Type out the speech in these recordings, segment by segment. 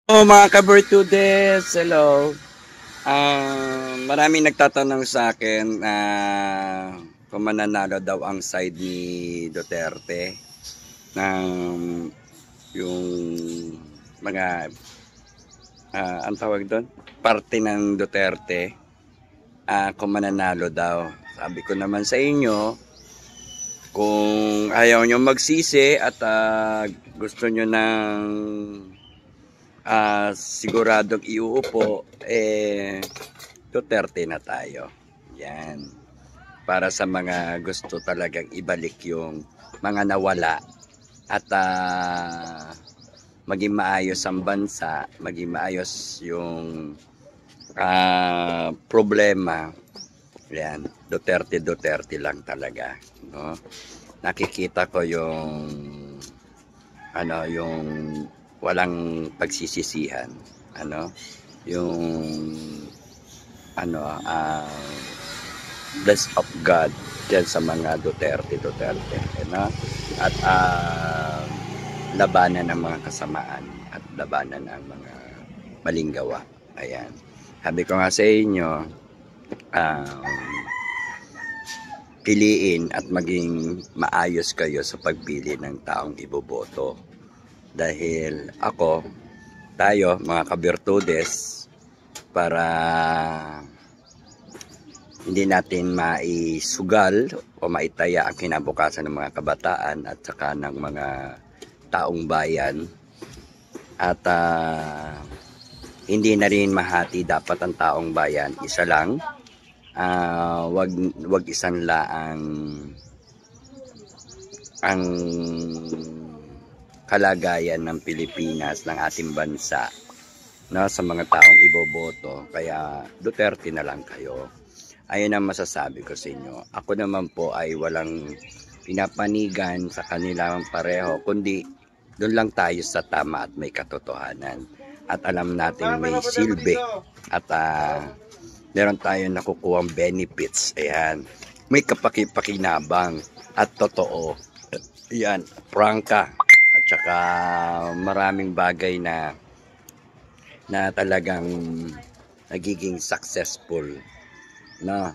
Oh, mga ka-Bertudes, hello. Maraming nagtatanong sa akin kung mananalo daw ang side ni Duterte ng yung mga ang tawag doon, parte ng Duterte, kung mananalo daw. Sabi ko naman sa inyo, kung ayaw nyo magsisi at gusto nyo ng siguradong iuupo, Duterte na tayo. Yan. Para sa mga gusto talagang ibalik yung mga nawala at maging maayos ang bansa, maging maayos yung problema. Yan. Duterte lang talaga. No? Nakikita ko yung walang pagsisisihan, yung bless of God diyan sa mga Duterte, at labanan ng mga kasamaan at labanan ng mga maling gawa. Ayan, sabi ko nga sa inyo, piliin at maging maayos kayo sa pagpili ng taong iboboto. Dahil tayo mga kabirtudes, para hindi natin maisugal o maitaya ang kinabukasan ng mga kabataan at saka ng mga taong bayan, at hindi na rin mahati dapat ang taong bayan, isa lang. Wag isanla ang kalagayan ng Pilipinas, ng ating bansa, no, sa mga taong iboboto. Kaya Duterte na lang kayo. Ayun ang masasabi ko sa inyo. Ako naman po ay walang pinapanigan sa kanilang pareho, kundi doon lang tayo sa tama at may katotohanan. At alam natin may silbi at meron tayong nakukuhang benefits. Ayan. May kapakipakinabang at totoo. Ayan, prangka. At saka maraming bagay na talagang nagiging successful. No?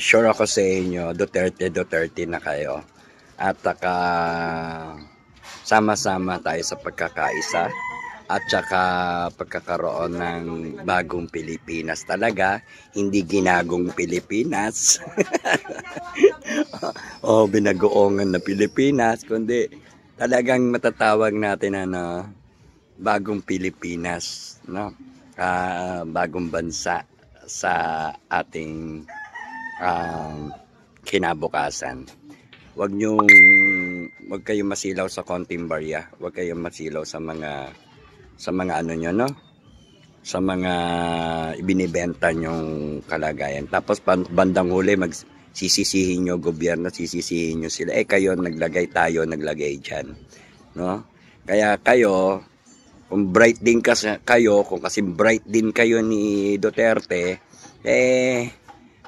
Sure ako sa inyo, Duterte na kayo. At saka sama-sama tayo sa pagkakaisa at saka pagkakaroon ng bagong Pilipinas talaga, hindi ginagong Pilipinas o binagoongan na Pilipinas, kundi talagang matatawag natin bagong Pilipinas, no? Bagong bansa sa ating kinabukasan. Wag kayong masilaw sa konting barya, wag kayong masilaw sa mga ano nyo, no? Sa mga ibinibenta nyong kalagayan. Tapos bandang huli sisisihin nyo gobyerno, sisisihin nyo sila. Kayo naglagay, tayo naglagay dyan, no? Kaya kayo, kung bright din kayo, kung kasi bright din kayo ni Duterte,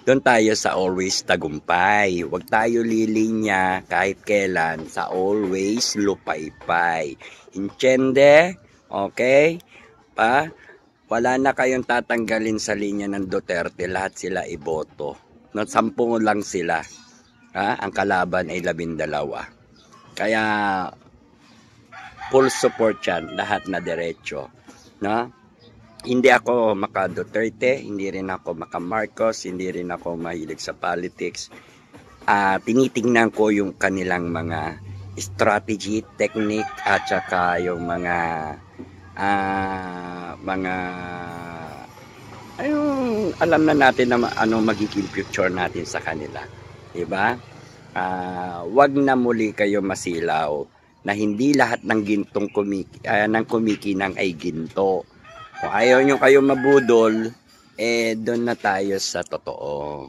doon tayo sa always tagumpay. Huwag tayo lilinya kahit kailan sa always lupaypay. Entiende? Okay? Wala na kayong tatanggalin sa linya ng Duterte. Lahat sila iboto. 10 lang sila. Ang kalaban ay 12. Kaya full support yan, lahat na diretso, no? Hindi ako maka Duterte, hindi rin ako maka Marcos, hindi rin ako mahilig sa politics. Tinitingnan ko yung kanilang mga strategy, technique, at saka yung mga alam na natin na ano magiging future natin sa kanila, diba? Wag na muli kayo masilaw na hindi lahat ng gintong kumikinang ay ginto. Kung ayaw nyo kayo mabudol, doon na tayo sa totoo.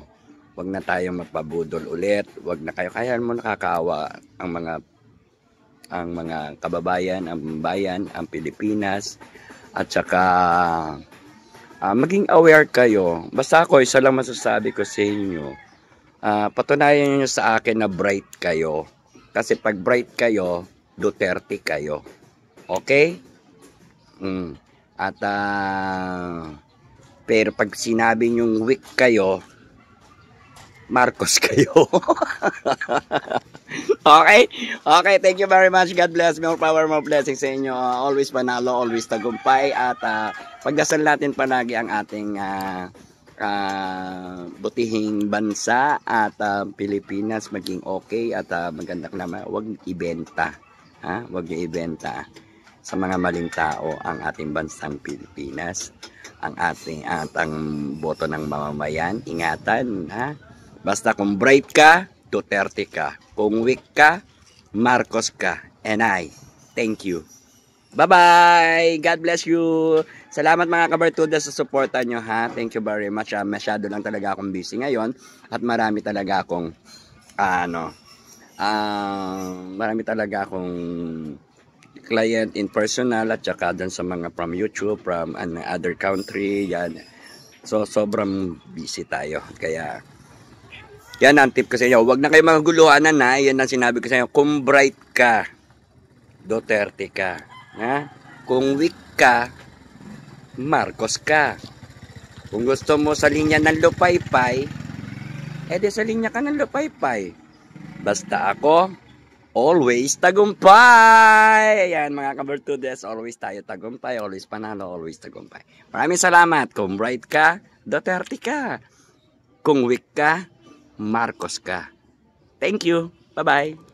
Wag na tayo magpabudol ulit. Wag na kayo. Kaya mo nakakaawa ang mga kababayan, ang bayan, ang Pilipinas. At saka maging aware kayo. Basta ako, isa lang masasabi ko sa inyo. Patunayan nyo sa akin na bright kayo. Kasi pag bright kayo, Duterte kayo. Okay? At pero pag sinabi nyong weak kayo, Marcos kayo. Okay? Okay, thank you very much. God bless. More power, more blessings sa inyo. Always panalo, always tagumpay. At pagdasal natin palagi ang ating butihing bansa at Pilipinas maging okay at maganda naman. Huwag ibenta. Ha? Huwag niyo ibenta sa mga maling tao ang ating bansang Pilipinas. Ang ating boto ng mamamayan. Ingatan, ha? Basta kung bright ka, Duterte ka. Kung weak ka, Marcos ka. And I thank you. Bye-bye! God bless you! Salamat mga kabartuda sa suporta nyo, ha? Thank you very much. Masyado lang talaga akong busy ngayon at marami talaga akong client in personal at saka dun sa mga from YouTube, from other country, yan. So, sobrang busy tayo. Kaya, yan ang tip ko sa inyo. Huwag na kayo maguguluhanan, ha? Yan ang sinabi ko sa inyo. Kung bright ka, Duterte ka. Ha? Kung weak ka, Marcos ka. Kung gusto mo sa linya ng lupaypay, edi sa linya ka ng lupaypay. Basta ako, always tagumpay! Ayan mga kabartudes, always tayo tagumpay, always panalo, always tagumpay. Maraming salamat. Kung bright ka, Duterte ka. Kung weak ka, Marcos ka. Thank you. Bye-bye.